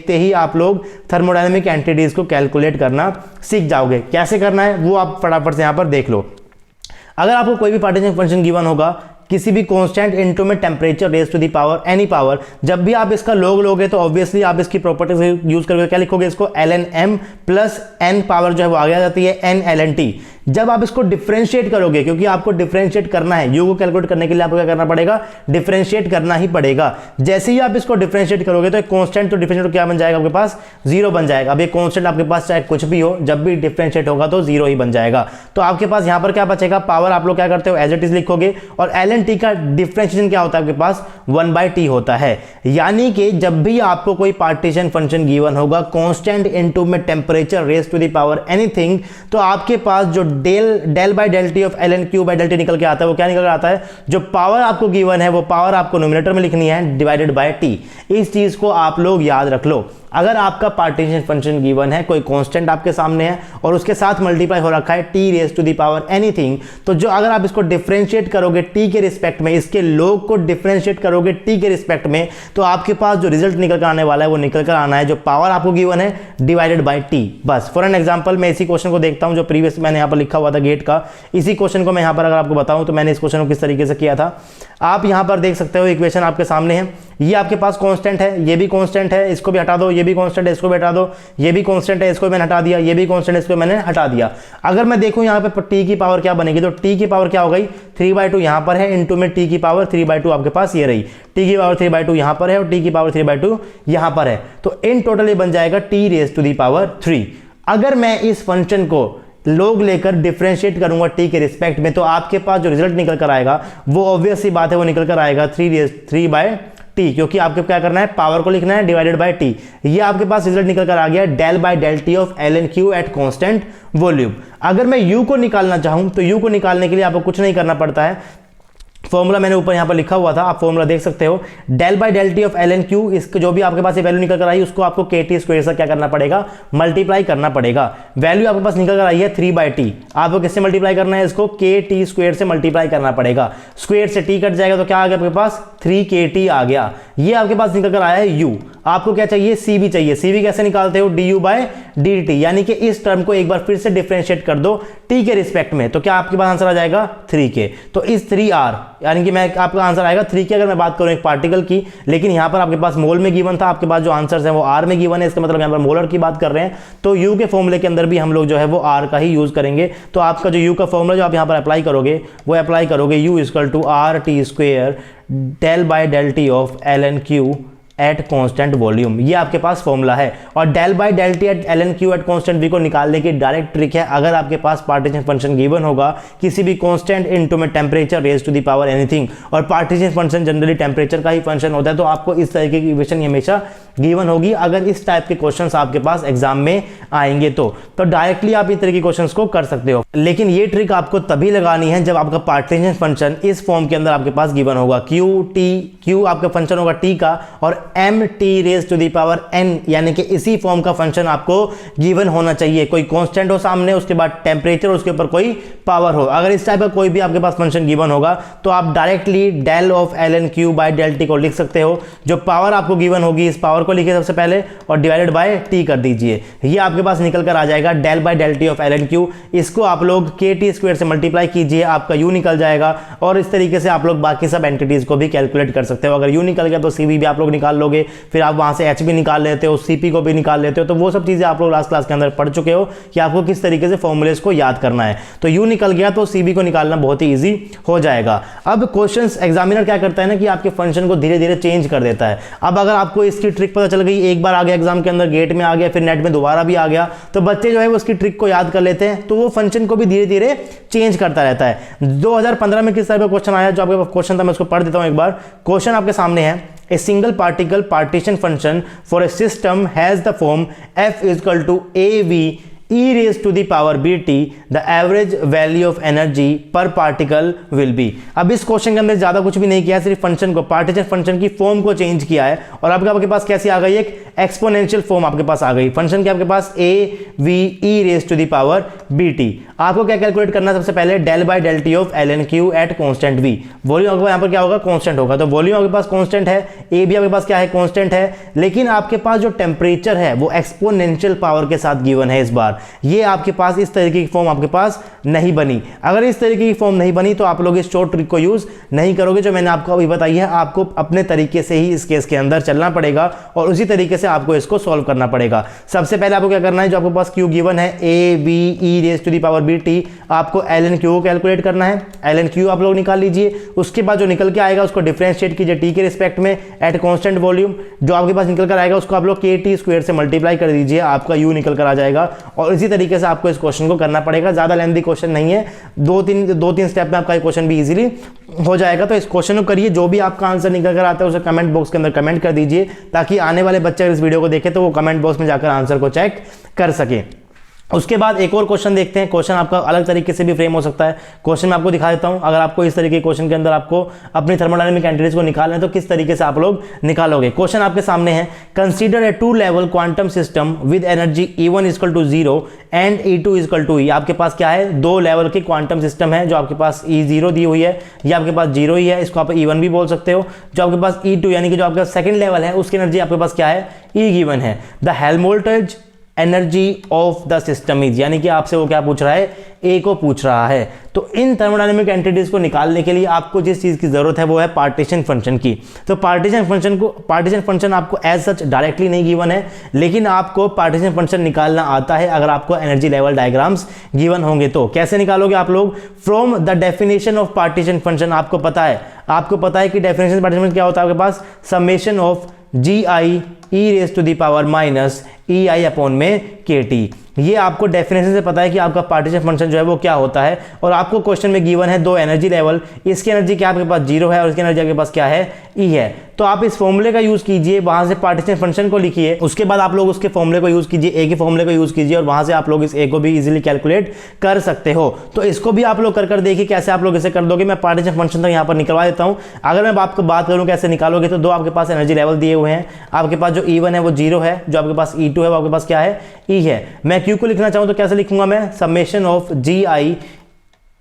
ही आप लोग थर्मोडायनेमिक एंटिटीज को कैलकुलेट करना सीख जाओगे। कैसे करना है वो आप फटाफट से यहां पर देख लो। अगर आपको कोई भी पार्टीशन फंक्शन गिवन होगा किसी भी कांस्टेंट इनटू में temperature raise to the power any power, जब भी आप इसका log लोगे तो ऑब्वियसली आप इसकी प्रॉपर्टीज यूज करके क्या लिखोगे, इसको ln m plus n power जो है वो आगे आ जाती है n ln t। जब आप इसको डिफरेंशिएट करोगे, क्योंकि आपको डिफरेंशिएट करना है, u को कैलकुलेट करने के लिए आपको क्या करना पड़ेगा, डिफरेंशिएट करना ही पड़ेगा। जैसे ही आप इसको डिफरेंशिएट करोगे तो एक कांस्टेंट तो डिफरेंशिएट क्या बन जाएगा, आपके पास 0 बन जाएगा। अब ये कांस्टेंट आपके पास चाहे कुछ भी हो, जब भी डिफरेंशिएट होगा तो 0 ही बन जाएगा। तो आपके पास यहाँ पर क्या बचेगा, पावर आप लोग क्या करते हो एज इट इज लिखोगे, और ln t का डिफरेंशिएशन क्या होता है, आपके पास 1/t होता है। यानी कि जब भी आपको कोई पार्टीशन फंक्शन गिवन होगा कांस्टेंट इनटू में temperature raise to the power anything, तो आपके पास जो del by del t of ln q by del t निकल के आता है, वो क्या निकल के आता है, जो पावर आपको गिवन है वो पावर आपको न्यूमरेटर में लिखनी है डिवाइडेड बाय t। इस चीज को आप लोग याद रख लो। अगर आपका पार्टीशन फंक्शन गिवन है, कोई कांस्टेंट आपके सामने है और उसके साथ मल्टीप्लाई हो रखा है T raise to the power anything, तो जो अगर आप इसको डिफरेंशिएट करोगे टी के रिस्पेक्ट में, इसके लोग को डिफरेंशिएट करोगे टी के रिस्पेक्ट में, तो आपके पास जो रिजल्ट निकल कर आने वाला है वो निकल कर आना है जो पावर आपको गिवन है डिवाइडेड बाय टी। बस फॉर एन एग्जांपल मैं इसी क्वेश्चन को देखता हूं जो प्रीवियस मैंने यहां पर लिखा हुआ था गेट का, इसी क्वेश्चन को मैं यहां पर अगर आपको बताऊं तो मैंने इस क्वेश्चन को किस तरीके से किया था। आप यहां पर देख सकते हो इक्वेशन आपके सामने है, ये आपके पास कांस्टेंट है, ये भी कांस्टेंट है, इसको भी हटा दो, ये भी कांस्टेंट है, इसको भी हटा दो, ये भी कांस्टेंट है, इसको मैंने हटा दिया, ये भी कांस्टेंट है, इसको मैंने हटा दिया। अगर मैं देखूं यहां पे टी की पावर क्या बनेगी, तो टी की पावर क्या हो गई 3/2 यहां पर है, इनटू में टी की पावर 3/2 आपके पास ये रही, टी की पावर 3/2 यहां पर है और टी की पावर 3/2 यहां पर है, तो इन टोटल ये बन जाएगा T raise to the power 3। अगर मैं इस फंक्शन को लोग लेकर डिफरेंशिएट करूंगा टी के रिस्पेक्ट में, तो आपके पास जो रिजल्ट निकल कर आएगा वो ऑब्वियस सी बात है, वो निकल कर आएगा 3/t, क्योंकि आपको क्या करना है, पावर को लिखना है डिवाइडेड बाय टी। ये आपके पास रिजल्ट निकल कर आ गया del by del T of L N Q at constant volume. अगर मैं यू को निकालना चाहूं तो यू को निकालने के लिए आपको कुछ नहीं करना पड़ता है, फॉर्मूला मैंने ऊपर यहां पर लिखा हुआ था, आप फॉर्मूला देख सकते हो, del by del T of L N Q, इसको जो भी आपके पास ये वैल्यू निकल कर आई उसको आपको के टी स्क्वायर से क्या करना पड़ेगा, मल्टीप्लाई करना पड़ेगा। वैल्यू आपके पास निकल कर आई है 3/t, आपको किससे मल्टीप्लाई करना है, इसको के टी स्क्वायर से मल्टीप्लाई करना पड़ेगा। स्क्वायर से टी कट जाएगा तो क्या आ गया आपके पास 3kt आ गया। ये आपके पास निकल कर आया है u, आपको क्या चाहिए सी भी चाहिए। सी भी कैसे निकालते हो, D U by D T, यानी कि इस टर्म को एक बार फिर से डिफरेंशिएट कर दो टी के रिस्पेक्ट में, तो क्या आपके पास आंसर आ जाएगा 3k। तो इस 3r यानी कि मैं आपका आंसर आएगा 3k अगर मैं बात करूं एक पार्टिकल की, लेकिन यहां पर आपके पास मोल में गिवन था, आपके पास जो आंसर्स हैं वो r में गिवन है, इसका मतलब यहां पर मोलर की बात कर रहे हैं, तो u के फॉर्मूले के अंदर भी हम लोग जो है वो r का ही यूज करेंगे। तो आपका जो u का फॉर्मूला जो आप यहां पर अप्लाई करोगे वो अप्लाई करोगे u equal to R T square del by del T of L N Q at constant volume, ये आपके पास फॉर्मूला है। और del by del T at L N Q at constant V को निकालने की डायरेक्ट ट्रिक है, अगर आपके पास पार्टीशन फंक्शन गिवन होगा किसी भी कांस्टेंट इनटू में temperature raise to the power anything, और पार्टीशन फंक्शन जनरली टेम्परेचर का ही फंक्शन होता है, तो आपको इस तरीके की इक्वेशन हमेशा गिवन होगी अगर इस टाइप के क्वेश्चंस आपके पास एग्जाम में आएंगे तो डायरेक्टली आप इस तरह के क्वेश्चंस को कर सकते हो। लेकिन ये ट्रिक आपको तभी लगानी है जब आपका पार्टीशन फंक्शन इस फॉर्म के अंदर आपके पास गिवन होगा, क्यू आपका फंक्शन होगा टी का और M T raise to the power N, यानी कि इसी फॉर्म का फंक्शन आपको गिवन होना चाहिए, कोई कांस्टेंट हो सामने, उसके बाद टेम्परेचर, उसके ऊपर कोई पावर हो। अगर इस टाइप का कोई भी आपके पास फंक्शन गिवन होगा तो आप directly del of L N Q by del T को लिख सकते हो, जो पावर आपको गिवन होगी इस पावर को लिखिए सबसे पहले और डिवाइडेड बाय टी कर दीजिए, ये आपके पास निकल कर आ जाएगा del by del T of L N Q. इसको आप लोग के टी स्क्वायर से मल्टीप्लाई कीजिए, आपका यू निकल जाएगा, और इस तरीके से आप लोग बाकी सब एंटिटीज को भी कैलकुलेट कर सकते हो। अगर यू निकल गया तो सी भी आप लोग निकाल लोगे, फिर आप वहां से एच भी निकाल लेते हो, सीपी को भी निकाल लेते हो, तो वो सब चीजें आप लोग लास्ट क्लास के अंदर पढ़ चुके हो कि आपको किस तरीके से फॉर्मूलेस को याद करना है। तो यू निकल गया तो सीबी को निकालना बहुत ही इजी हो जाएगा। अब क्वेश्चंस एग्जामिनर क्या करता है ना कि आपके फंक्शन को धीरे धीरे चेंज कर देता है। अब अगर आपको इसकी ट्रिक पता चल गई, एक बार आ गया एग्जाम के अंदर, गेट में आ गया, फिर नेट में दोबारा भी आ गया, तो बच्चे जो है वो उसकी ट्रिक को याद कर लेते हैं, तो वो फंक्शन को भी धीरे धीरे चेंज करता रहता है। 2015 में किस तरह का क्वेश्चन आया, जो आपके पास क्वेश्चन था मैं उसको पढ़ देता हूं एक बार। क्वेश्चन आपके सामने है, a single particle partition function for a system has the form f is equal to av e raised to the power bt, the average value of energy per particle will be। अब इस question के अंदर ज्यादा कुछ भी नहीं किया, सिर्फ फंक्शन को, पार्टीशन फंक्शन की फॉर्म को चेंज किया है, और आपके पास कैसी आ गई, एक एक्सपोनेंशियल फॉर्म आपके पास आ गई। फंक्शन के आपके पास a v e raised to the power bt। आपको क्या कैलकुलेट करना है, सबसे पहले del by del T of L N Q at constant v। Volume यहाँ पर क्या होगा, कांस्टेंट होगा, तो वॉल्यूम आपके पास कांस्टेंट है, a भी आपके पास क्या है, कांस्टेंट है, लेकिन आपके पास जो टेम्परेचर है वो एक्सपोनेंशियल पावर के साथ गिवन है इस बार। ये आपके पास इस तरीके की फॉर्म आपके पास नहीं बनी। अगर इस तरीके की फॉर्म नहीं बनी तो आप लोग इस शॉर्ट ट्रिक को यूज नहीं करोगे जो मैंने आपको अभी बताई है। आपको अपने तरीके से ही इस केस के अंदर चलना पड़ेगा और उसी तरीके से आपको इसको सॉल्व करना पड़ेगा। सबसे पहले आपको क्या करना है, जो आपके पास क्यू गिवन है A B E raise to the power B T, आपको एल एन क्यू को कैलकुलेट करना है। एल एन क्यू आप लोग निकाल लीजिए, उसके बाद जो निकल के आएगा उसको डिफरेंशिएट कीजिए टी के रिस्पेक्ट में एट कॉन्स्टेंट वॉल्यूम। जो आपके पास निकल कर आएगा उसको आप लोग के टी स्क्वायर से मल्टीप्लाई कर दीजिए, आपका यू निकल कर आ जाएगा। और इसी तरीके से आपको इस क्वेश्चन को करना पड़ेगा। ज्यादा लेंथी क्वेश्चन नहीं है, दो तीन स्टेप में आपका क्वेश्चन भी इजीली हो जाएगा। तो इस क्वेश्चन को करिए, जो भी आपका आंसर निकल कर आता है उसे कमेंट बॉक्स के अंदर कमेंट कर दीजिए, ताकि आने वाले बच्चे इस वीडियो को देखें तो वो कमेंट बॉक्स में जाकर आंसर को चेक कर सके। उसके बाद एक और क्वेश्चन देखते हैं। क्वेश्चन आपका अलग तरीके से भी फ्रेम हो सकता है। क्वेश्चन मैं आपको दिखा देता हूं। अगर आपको इस तरीके के क्वेश्चन के अंदर आपको अपनी थर्मोडायनेमिक एंटिटीज को निकालना है तो किस तरीके से आप लोग निकालोगे। क्वेश्चन आपके सामने है, consider a 2 level quantum system with energy E1 equal to 0 and E2 equal to E। आपके पास क्या है, 2 लेवल की क्वांटम सिस्टम है। जो आपके पास E0 दी हुई है, ये आपके पास 0 ही है, इसको आप E1 भी बोल सकते हो। जो आपके पास E2 यानी कि जो आपका सेकंड लेवल है, उसकी एनर्जी आपके पास क्या है, E गिवन है। The Helmholtz energy of the system is, यानी कि आपसे वो क्या पूछ रहा है, ए को पूछ रहा है। तो इन थर्मोडायनेमिक एंटिटीज को निकालने के लिए आपको जिस चीज की जरूरत है वो है पार्टीशन फंक्शन की। तो पार्टीशन फंक्शन आपको एज सच डायरेक्टली नहीं गिवन है, लेकिन आपको पार्टीशन फंक्शन निकालना आता है अगर आपको एनर्जी लेवल डायग्राम्स गिवन होंगे। तो कैसे निकालोगे आप लोग, from the definition of partition function. आपको पता है कि डेफिनेशन पार्टीशन फंक्शन क्या होता है आपके पास, summation of G I E raise to the power minus E I upon में के टी। ये आपको डेफिनेशन से पता है कि आपका पार्टीशन फंक्शन जो है वो क्या होता है। और आपको क्वेश्चन में गिवन है 2 एनर्जी लेवल, इसकी एनर्जी क्या आपके पास 0 है और इसकी एनर्जी आपके पास क्या है, ई है। तो आप इस फॉर्मूले का यूज कीजिए, वहां से पार्टीशन फंक्शन को लिखिए, उसके बाद आप लोग उसके फॉर्मूले को यूज कीजिए, ए के फॉर्मूले को यूज कीजिए और वहां से आप लोग इस ए को भी इजीली कैलकुलेट कर सकते हो। तो इसको भी आप लोग कर देखिए कैसे आप लोग इसे कर दोगे। मैं पार्टीशन फंक्शन तक यहाँ पर निकलवा देता हूँ। अगर मैं आपको बात करूँ कैसे निकालोगे, तो 2 आपके पास एनर्जी लेवल दिए हुए हैं। आपके पास जो E1 है वो 0 है, जो आपके पास E2 है वो आपके पास क्या है, E है। मैं Q को लिखना चाहूँ तो कैसे लिखूंगा मैं, summation of G I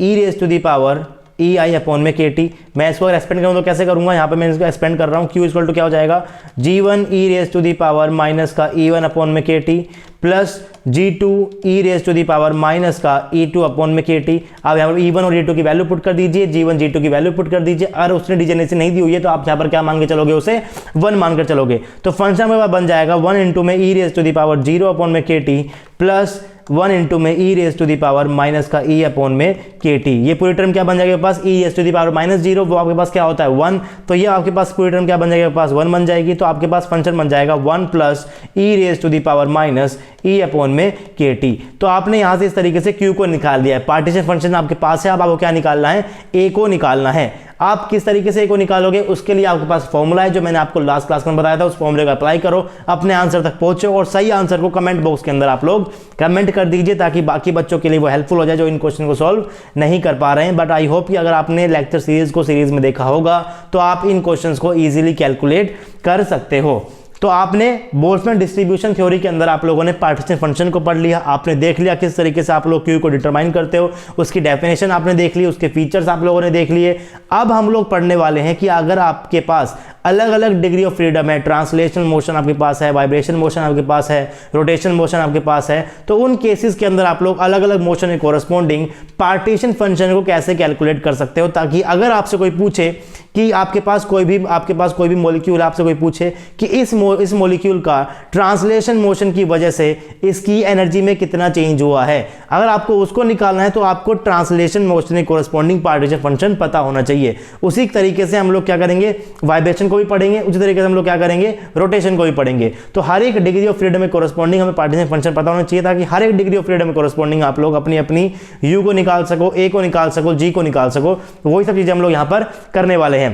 E raise to the power E I upon में के टी। मैं इसको अगर एक्सपेंड करूँ तो कैसे करूंगा, यहाँ पे मैं इसको एक्सपेंड कर रहा हूँ। Q इक्वल टू क्या हो जाएगा, G1 E raise to the power minus का E1 अपॉन में K T plus G2 E raise to the power minus का E2 अपॉन में के टी। अब यहाँ पर E1 और E2 की वैल्यू पुट कर दीजिए, G1 G2 की वैल्यू पुट कर दीजिए। अगर उसने डिजनरेसी नहीं दी हुई है तो आप यहाँ पर क्या मान के चलोगे, उसे 1 मान कर चलोगे। तो फंक्शन में बन जाएगा 1 इंटू में e raise to the power 0 upon में के टी प्लस 1 इंटू में e raise to the power minus का ई अपॉन में के टी। ये पूरी टर्म क्या बन जाएगी आपके पास, e raise to the power minus 0, वो आपके पास क्या होता है 1। तो ये आपके पास पूरी टर्म क्या बन जाएगी आपके पास 1 बन जाएगी। तो आपके पास फंक्शन बन जाएगा 1 plus E raise to the power minus E upon में के टी। तो आपने यहां से इस तरीके से Q को निकाल दिया है। पार्टीशन फंक्शन आपके पास है, अब आपको क्या निकालना है, A को निकालना है। आप किस तरीके से A को निकालोगे, उसके लिए आपके पास फॉर्मूला है जो मैंने आपको लास्ट क्लास में बताया था। उस फॉर्मूले को अप्लाई करो, अपने आंसर तक पहुंचो और सही आंसर को कमेंट बॉक्स के अंदर आप लोग कमेंट कर दीजिए, ताकि बाकी बच्चों के लिए वो हेल्पफुल हो जाए जो इन क्वेश्चन को सॉल्व नहीं कर पा रहे हैं। बट आई होप कि अगर आपने लेक्चर सीरीज में देखा होगा तो आप इन क्वेश्चंस को इजीली कैलकुलेट कर सकते हो। तो आपने बोल्ट्जमैन डिस्ट्रीब्यूशन थ्योरी के अंदर आप लोगों ने पार्टीशन फंक्शन को पढ़ लिया, आपने देख लिया किस तरीके से आप लोग Q को डिटरमाइन करते हो, उसकी डेफिनेशन आपने देख ली, उसके फीचर्स आप लोगों ने देख लिए। अब हम लोग पढ़ने वाले हैं कि अगर आपके पास अलग अलग डिग्री ऑफ फ्रीडम है, ट्रांसलेशन मोशन आपके पास है, वाइब्रेशन मोशन आपके पास है, रोटेशन मोशन आपके पास है, तो उन केसेस के अंदर आप लोग अलग अलग मोशन के कोरस्पॉन्डिंग पार्टीशन फंक्शन को कैसे कैलकुलेट कर सकते हो, ताकि अगर आपसे कोई पूछे कि आपके पास कोई भी मॉलिक्यूल आपसे कोई पूछे कि इस मॉलिक्यूल का ट्रांसलेशन मोशन की वजह से इसकी एनर्जी में कितना चेंज हुआ है, अगर आपको उसको निकालना है तो आपको ट्रांसलेशन मोशन के कोरस्पॉन्डिंग पार्टीशन फंक्शन पता होना चाहिए। उसी तरीके से हम लोग क्या करेंगे, वाइब्रेशन को भी पढ़ेंगे, उसी तरीके से हम लोग क्या करेंगे, रोटेशन को भी पढ़ेंगे। तो हर एक डिग्री ऑफ फ्रीडम में कोरस्पॉन्डिंग हमें पार्टीशन फंक्शन पता होना चाहिए, ताकि हर एक डिग्री ऑफ फ्रीडम में कोरस्पॉन्डिंग आप लोग अपनी अपनी U को निकाल सको, A को निकाल सको, G को निकाल सको। वही सब चीजें हम लोग यहां पर करने वाले हैं।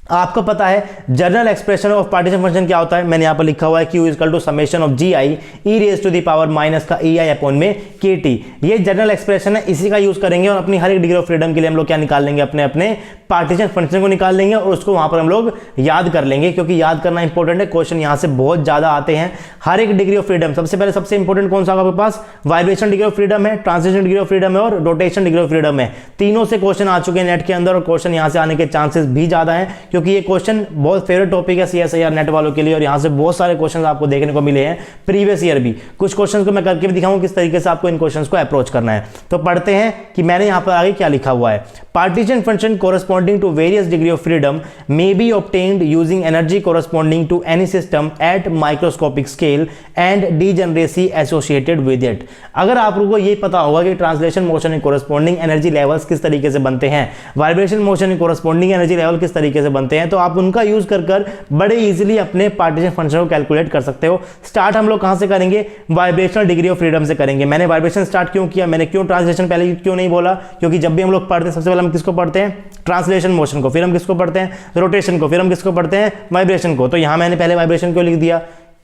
आपको पता है general expression of partition function क्या होता है, मैंने यहां पर लिखा हुआ है Q equal to summation of G I E raise to the power minus का ई आई अपॉन में के टी। ये जनरल एक्सप्रेशन है, इसी का यूज करेंगे और अपनी हर एक डिग्री ऑफ फ्रीडम के लिए हम लोग क्या निकाल लेंगे, अपने अपने पार्टीशन फंक्शन को निकाल लेंगे और उसको वहां पर हम लोग याद कर लेंगे, क्योंकि याद करना इंपॉर्टेंट है। क्वेश्चन यहां से बहुत ज्यादा आते हैं। हर एक डिग्री ऑफ फ्रीडम, सबसे पहले सबसे इंपॉर्टेंट कौन सा होगा आपके पास, वाइब्रेशन डिग्री ऑफ फ्रीडम है, ट्रांसलेशन डिग्री ऑफ फ्रीडम है और रोटेशन डिग्री ऑफ फ्रीडम है। तीनों से क्वेश्चन आ चुके हैं नेट के अंदर और क्वेश्चन यहां से आने के चांसेस भी ज्यादा है, क्योंकि ये क्वेश्चन बहुत फेवरेट टॉपिक है CSIR नेट वालों के लिए और यहां से बहुत सारे क्वेश्चंस आपको देखने को मिले हैं प्रीवियस ईयर भी। कुछ क्वेश्चंस को मैं करके भी दिखाऊंगा किस तरीके से आपको इन क्वेश्चंस को अप्रोच करना है। तो पढ़ते हैं कि मैंने यहां पर आगे क्या लिखा हुआ है। Partition function corresponding to various degree of freedom may be obtained using energy corresponding to any system at microscopic scale and degeneracy associated with it. अगर आप लोगों को ये पता होगा कि ट्रांसलेशन मोशन के कोरस्पॉन्डिंग एनर्जी लेवल्स किस तरीके से बनते हैं, वाइब्रेशन मोशन के कोरस्पॉन्डिंग एनर्जी लेवल किस तरीके से बनते हैं, तो आप उनका यूज कर बड़े इजीली अपने पार्टीशन फंक्शन को कैलकुलेट कर सकते हो। स्टार्ट हम लोग कहां से करेंगे, वाइब्रेशनल डिग्री ऑफ फ्रीडम से करेंगे। मैंने वाइब्रेशन स्टार्ट क्यों किया, मैंने क्यों ट्रांसलेशन पहले क्यों नहीं बोला, क्योंकि जब भी हम लोग पढ़ते हैं सबसे पहले हम किसको पढ़ते हैं, ट्रांसलेशन मोशन को, फिर हम किसको पढ़ते हैं, रोटेशन को, फिर हम किसको पढ़ते हैं, वाइब्रेशन को। तो यहां मैंने पहले वाइब्रेशन क्यों लिख दिया,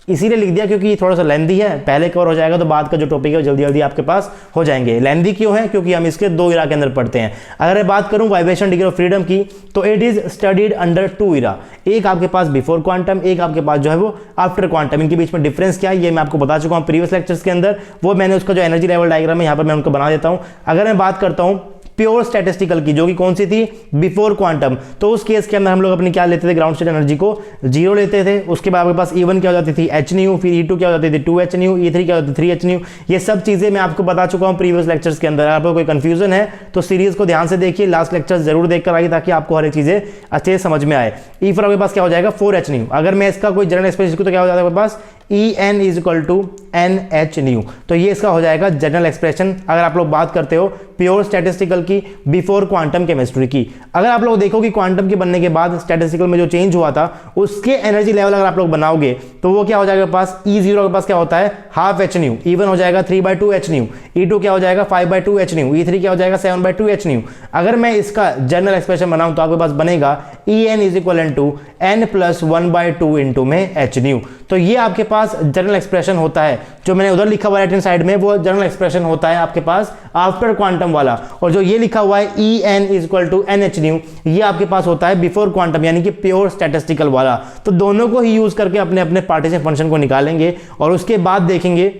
इसीलिए लिख दिया क्योंकि ये थोड़ा सा लेंदी है, पहले कवर हो जाएगा तो बाद का जो टॉपिक है जल्दी जल्दी आपके पास हो जाएंगे। लेंदी क्यों है? क्योंकि हम इसके 2 इरा के अंदर पढ़ते हैं। अगर मैं बात करूं वाइब्रेशन डिग्री ऑफ फ्रीडम की, तो इट इज स्टडीड अंडर 2 इरा। एक आपके पास बिफोर क्वांटम, एक आपके पास जो है वो आफ्टर क्वांटम। इनके बीच में डिफरेंस क्या है ये मैं आपको बता चुका हूं प्रीवियस लेक्चर्स के अंदर, वो मैंने उसका जो एनर्जी लेवल डायग्राम है यहाँ पर मैं उनको बना देता हूं। अगर मैं बात करता हूं प्योर स्टैटिस्टिकल की, जो कि कौन सी थी? बिफोर क्वांटम, तो उस केस के अंदर हम लोग अपनी क्या लेते थे? ग्राउंड स्टेट एनर्जी को 0 लेते थे। उसके बाद आपके पास E1 क्या हो जाती थी? h न्यू, फिर E2 क्या हो जाती थी? 2h न्यू, E3 क्या होती थी? 3h new. ये सब चीजें मैं आपको बता चुका हूं प्रीवियस लेक्चर्स के अंदर। आपको कोई कंफ्यूजन है तो सीरीज को ध्यान से देखिए, लास्ट लेक्चर जरूर देखकर आइए ताकि आपको हर एक चीजें अच्छे से समझ में आए। E4 आपके पास क्या हो जाएगा? 4h new. अगर मैं इसका कोई जनरल एक्सप्रेशन तो क्या हो जाएगा आपके पास? En is equal to NH nu. तो ये इसका हो जाएगा जनरल एक्सप्रेशन अगर आप लोग बात करते हो प्योर स्टैटिस्टिकल की, बिफोर क्वांटम केमिस्ट्री की। अगर आप लोग देखो कि क्वांटम के बनने के बाद स्टैटिस्टिकल में जो चेंज हुआ था उसके एनर्जी लेवल अगर आप लोग बनाओगे तो वो क्या हो जाएगा पास? E0 के पास क्या होता है? Half h new. E1 हो जाएगा 3/2h न्यू। E2 क्या हो जाएगा? 5/2h new. E3 क्या हो जाएगा? 7/2h new. अगर मैं इसका जनरल एक्सप्रेशन बनाऊं तो आपके पास बनेगा En is equal to n plus 1/2 into में h न्यू। तो ये आपके पास जनरल एक्सप्रेशन होता है। जो मैंने उधर लिखा हुआ राइट हैंड साइड में वो जनरल एक्सप्रेशन होता है आपके पास आफ्टर क्वांटम वाला, और जो ये लिखा हुआ है En is equal to NH nu, ये आपके पास होता है बिफोर क्वांटम यानी कि प्योर स्टैटिस्टिकल वाला। तो दोनों को ही यूज करके अपने अपने पार्टीशन फंक्शन को निकालेंगे और उसके बाद देखेंगे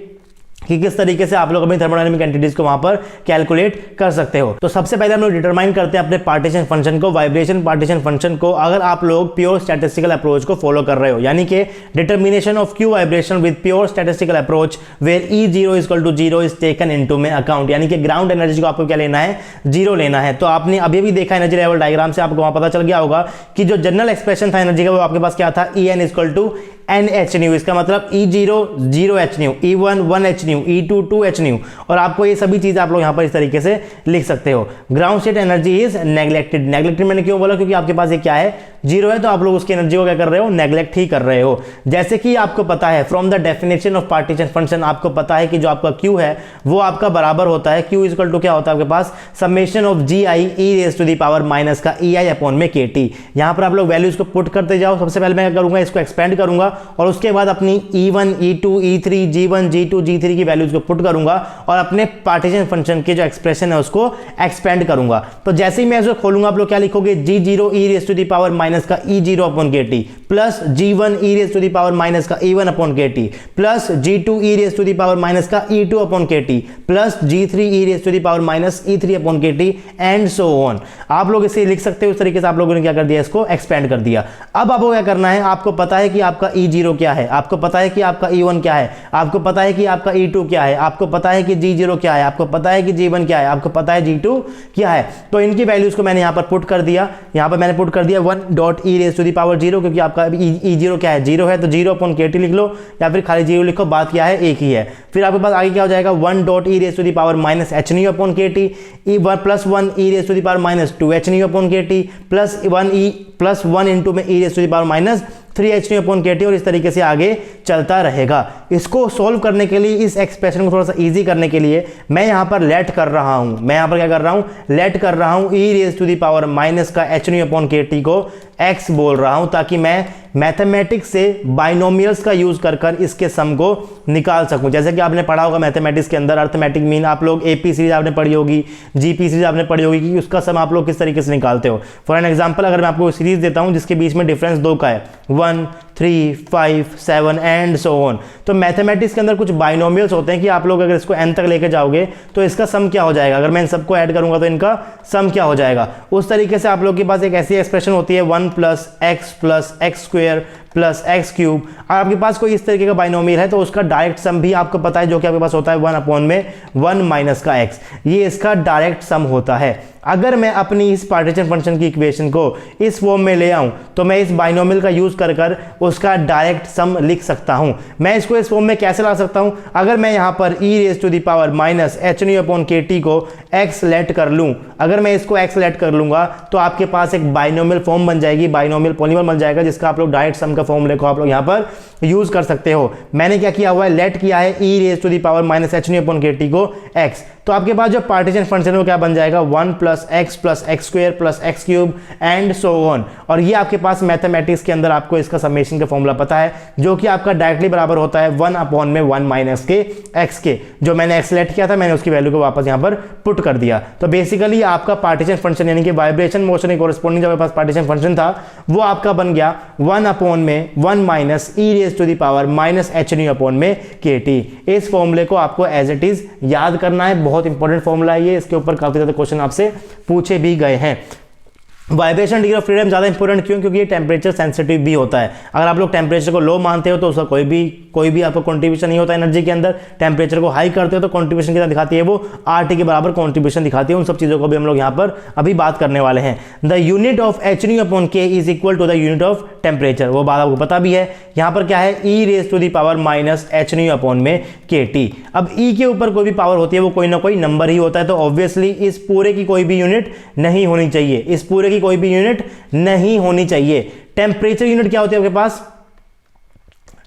कि किस तरीके से आप लोग अपनी थर्मोडायनामिक एंटिटीज को वहां पर कैलकुलेट कर सकते हो। तो सबसे पहले हम लोग डिटरमाइन करते हैं अपने पार्टीशन फंक्शन को, वाइब्रेशन पार्टीशन फंक्शन को, अगर आप लोग प्योर स्टैटिस्टिकल अप्रोच को फॉलो कर रहे हो, यानी कि determination of Q vibration with pure statistical approach where E0 equal to 0 is taken into में अकाउंट, यानी कि ग्राउंड एनर्जी को आपको क्या लेना है? 0 लेना है। तो आपने अभी भी देखा एनर्जी लेवल डायग्राम से आपको वहां पता चल गया होगा कि जो जनरल एक्सप्रेशन था एनर्जी का वो आपके पास क्या था? En equal to NH nu. इसका मतलब E0 0h new, E1 1h new, E2 2h new. और आपको ये सभी चीजें आप लोग यहां पर इस तरीके से लिख सकते हो। Ground state energy is neglected. Neglected मैंने क्यों बोला? क्योंकि आपके पास ये क्या है? 0 है, तो आप लोग उसकी एनर्जी को क्या कर रहे हो? नेग्लेक्ट ही कर रहे हो। जैसे कि आपको पता है from the definition of partition function, आपको पता है कि जो आपका Q है वो आपका बराबर होता है, Q इक्वल टू क्या होता है आपके पास? Summation of GI e raise to the power minus का EI अपॉन में KT। यहां पर आप लोग वैल्यूज को पुट करते जाओ। सबसे पहले मैं क्या करूंगा? इसको एक्सपेंड करूंगा और उसके बाद अपनी E1 E2 E3 G1 G2 G3 की वैल्यूज को पुट करूंगा और अपने पार्टीशन फंक्शन के जो एक्सप्रेशन है उसको एक्सपेंड करूंगा। तो जैसे ही मैं इसको खोलूंगा आप लोग क्या लिखोगे? G0 e raise to the power minus का E0 upon KT plus G1 e raise to the power minus का E1 upon KT plus G2 e raise to the power minus का E2 upon KT plus G3 e raise to the power minus E3 upon KT and so on. आप लोग इसे लिख सकते हो इस तरीके से। आप लोगों ने क्या कर दिया? इसको एक्सपेंड कर दिया। अब आपको क्या करना है? आपको पता है कि आपका E0 क्या है, आपको पता है कि आपका E1 क्या है, आपको पता है कि आपका E2 क्या है, आपको पता है कि G0 क्या है, आपको पता है कि G1 क्या है, आपको पता है G2 क्या है। तो इनकी वैल्यूज को मैंने यहां पर पुट कर दिया। यहां पर मैंने पुट कर दिया 1 dot e raise to the power 0, क्योंकि आपका E0 क्या है? 0 है, तो 0 अपॉन KT लिख लो या फिर खाली 0 लिखो, बात क्या है? एक ही है। फिर आपके पास आगे क्या हो जाएगा? 1 dot e raise to the power minus h nu upon KT plus 1 e raise to the power minus 2h nu upon KT plus 1 into में e raise to the power minus 3h nu upon KT, और इस तरीके से आगे चलता रहेगा। इसको solve करने के लिए, इस एक्सप्रेशन को थोड़ा सा इजी करने के लिए मैं यहां पर लेट कर रहा हूं। मैं यहां पर क्या कर रहा हूं? लेट कर रहा हूं e raise to the power minus का h न्यू अपॉन KT को x बोल रहा हूं, ताकि मैं मैथमेटिक्स से बाइनोमियल्स का यूज कर इसके सम को निकाल सकूं। जैसे कि आपने पढ़ा होगा मैथमेटिक्स के अंदर अर्थमेटिक मीन, आप लोग AP सीरीज आपने पढ़ी होगी, GP सीरीज आपने पढ़ी होगी कि उसका सम आप लोग किस तरीके से निकालते हो। फॉर एन एग्जांपल, अगर मैं आपको सीरीज देता हूं जिसके बीच में डिफरेंस 2 का है, 1 3 5 7 एंड सो ऑन, तो मैथमेटिक्स के अंदर कुछ बाइनोमियल्स होते हैं कि आप लोग अगर इसको n तक लेके जाओगे तो इसका सम क्या हो जाएगा? अगर मैं इन सबको ऐड करूंगा तो इनका सम क्या हो जाएगा? उस तरीके से आप लोग के पास एक ऐसी एक्सप्रेशन होती है 1 plus x square plus x cube. अगर आपके पास कोई इस तरीके का बाइनोमियल है तो उसका डायरेक्ट सम भी आपको पता है, जो कि आपके पास होता है 1 अपॉन में 1 माइनस का x, ये इसका डायरेक्ट सम होता है। अगर मैं अपनी इस पार्टीशन फंक्शन की इक्वेशन को इस फॉर्म में ले आऊं तो मैं इस बाइनोमियल का यूज कर उसका डायरेक्ट सम लिख सकता हूं। मैं इसको इस फॉर्म में कैसे ला सकता हूं? अगर मैं यहां पर e raise to the power minus h nu upon KT को x लेट कर लूं, अगर मैं इसको x लेट कर लूंगा तो आपके पास एक बाइनोमियल फॉर्म बन जाएगी, बाइनोमियल पॉलीमर बन जाएगा, जिसका आप लोग डायरेक्ट सम का फॉर्मूले को आप लोग यहां पर यूज कर सकते हो। मैंने क्या किया हुआ है? लेट किया है e raise to the power minus h nu upon KT को x, तो आपके पास जो पार्टीशन फंक्शन है वो क्या बन जाएगा 1 + x + x² + x³ and so on. और ये आपके पास मैथमेटिक्स के अंदर आपको इसका समेशन का फॉर्मूला पता है, जो कि आपका डायरेक्टली बराबर होता है 1/(1 - k x) के। जो मैंने x लेट किया था, मैंने उसकी वैल्यू को वापस यहाँ पर पुट कर दिया। तो बेसिकली आपका पार्टीशन फंक्शन यानी कि वाइब्रेशन मोशन के कोरस्पोंडिंग जो पास पार्टीशन फंक्शन था वो आपका बन गया 1/(1 - e⁻⁻ ht)। इस फॉर्मूले को आपको एज इट इज याद करना है, बहुत इंपॉर्टेंट फॉर्मूला है ये, इसके ऊपर काफी ज्यादा क्वेश्चन आपसे पूछे भी गए हैं। वाइब्रेशन डिग्री ऑफ फ्रीडम ज़्यादा इंपॉर्टेंट क्यों? क्योंकि ये टेम्परेचर सेंसिटिव भी होता है। अगर आप लोग टेम्परेचर को लो मानते हो तो उसका कोई भी आपको कंट्रीब्यूशन नहीं होता एनर्जी के अंदर। टेम्परेचर को हाई करते हो तो कंट्रीब्यूशन कितना दिखाती है वो RT के बराबर कंट्रीब्यूशन दिखाती है। उन सब चीज़ों को भी हम लोग यहाँ पर अभी बात करने वाले हैं। The unit of hν/K is equal to the unit of temperature, वो बात आपको पता भी है। यहाँ पर क्या है e⁻⁻ht। अब E के ऊपर कोई भी पावर होती है वो कोई ना कोई नंबर ही होता है, तो ऑब्वियसली इस पूरे की कोई भी यूनिट नहीं होनी चाहिए, इस पूरे की कोई भी यूनिट नहीं होनी चाहिए। टेम्परेचर यूनिट क्या होती है आपके पास?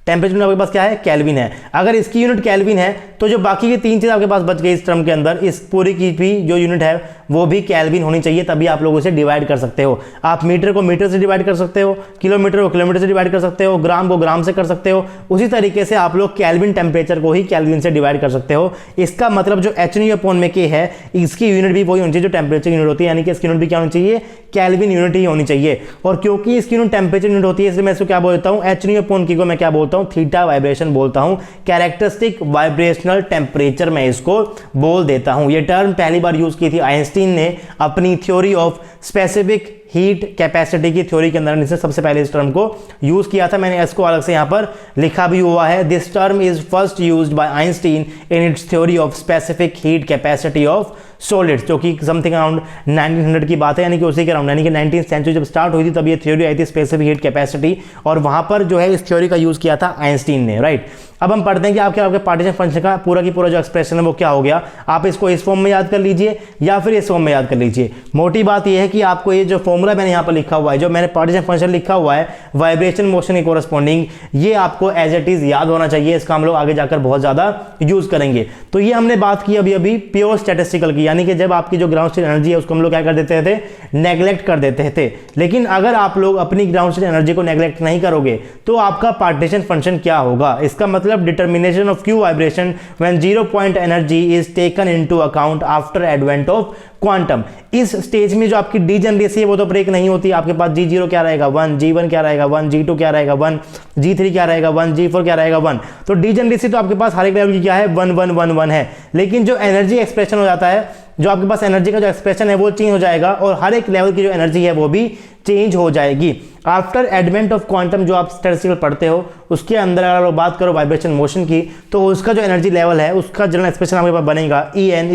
टेम्परेचर यूनिट आपके पास क्या है? केल्विन है। अगर इसकी यूनिट केल्विन है तो जो बाकी की तीन चीज आपके पास बच गई इस टर्म के अंदर, इस पूरी की भी जो यूनिट है वो भी केल्विन होनी चाहिए, तभी आप लोग उसे डिवाइड कर सकते हो। आप मीटर को मीटर से डिवाइड कर सकते हो, किलोमीटर को किलोमीटर से डिवाइड कर सकते हो, ग्राम को ग्राम से कर सकते हो। उसी तरीके से आप लोग केल्विन टेम्परेचर को ही केल्विन से डिवाइड कर सकते हो। इसका मतलब जो hν/K है इसकी यूनिट भी वही होनी चाहिए जो टेम्परेचर यूनिट होती है, यानी कि इसकी यूनिट भी क्या होनी चाहिए? केल्विन यूनिट ही होनी चाहिए। और क्योंकि इसकी यूनिट टेम्परेचर यूनिट होती है इसलिए मैं इसको क्या बोलता हूँ? hν/K को मैं क्या बोलता हूँ? थीटा वाइब्रेशन बोलता हूँ। कैरेक्टरिस्टिक वाइब्रेशनल टेम्परेचर मैं इसको बोल देता हूं। ये टर्म पहली बार यूज की थी आइंस्टीन ने अपनी theory of specific heat capacity की थ्योरी के अंदर इसने सबसे पहले इस टर्म को यूज किया था। मैंने इसको अलग से यहां पर लिखा भी हुआ है। This term is first used by Einstein in its theory of specific heat capacity of solids, जो कि समथिंग अराउंड 1900 की बात है, यानी कि उसी के अराउंड, यानी कि 19th सेंचुरी जब स्टार्ट हुई थी तब ये थ्योरी आई थी स्पेसिफिक हीट कैपेसिटी, और वहां पर जो है इस थ्योरी का यूज किया था आइंस्टीन ने, राइट। अब हम पढ़ते हैं कि आपके पार्टीशन फंक्शन का पूरा की पूरा जो एक्सप्रेशन है वो क्या हो गया। आप इसको इस फॉर्म में याद कर लीजिए या फिर इस फॉर्म में याद कर लीजिए। मोटी बात यह है कि आपको ये जो फॉर्मूला मैंने यहाँ पर लिखा हुआ है, जो मैंने पार्टीशन फंक्शन लिखा हुआ है वाइब्रेशन मोशन के कोरस्पोंडिंग, ये आपको एज इट इज याद होना चाहिए। इसका हम लोग आगे जाकर बहुत ज्यादा यूज करेंगे। तो ये हमने बात की अभी प्योर स्टैटिस्टिकल की, यानी कि जब आपकी जो ग्राउंड स्टेट एनर्जी है उसको हम लोग क्या कर देते थे? नेग्लेक्ट कर देते थे। लेकिन अगर आप लोग अपनी ग्राउंड स्टेट एनर्जी को नेग्लेक्ट नहीं करोगे तो आपका पार्टीशन फंक्शन क्या होगा? इसका मतलब determination of Q vibration when 0 point energy is taken into account after advent of quantum. इस स्टेज में जो आपकी डीजनरेसी है वो तो ब्रेक नहीं होती। आपके पास G0 क्या रहेगा? 1, G1 क्या रहेगा? 1, G2 क्या रहेगा? 1, G3 क्या रहेगा? 1, G4 क्या रहेगा? 1। तो डीजनरेसी तो आपके पास हर एक लेवल की क्या है? 1 1 1 1 है। लेकिन जो एनर्जी एक्सप्रेशन हो जाता है, जो आपके पास एनर्जी का जो एक्सप्रेशन है वो चेंज हो जाएगा, और हर एक लेवल की जो एनर्जी है वो भी चेंज हो जाएगी आफ्टर एडवेंट ऑफ क्वांटम। जो आप स्टैटिस्टिकल पढ़ते हो उसके अंदर अगर आप बात करो वाइब्रेशन मोशन की, तो उसका जो एनर्जी लेवल है उसका जनरल एक्सप्रेशन आपके पास बनेगा En =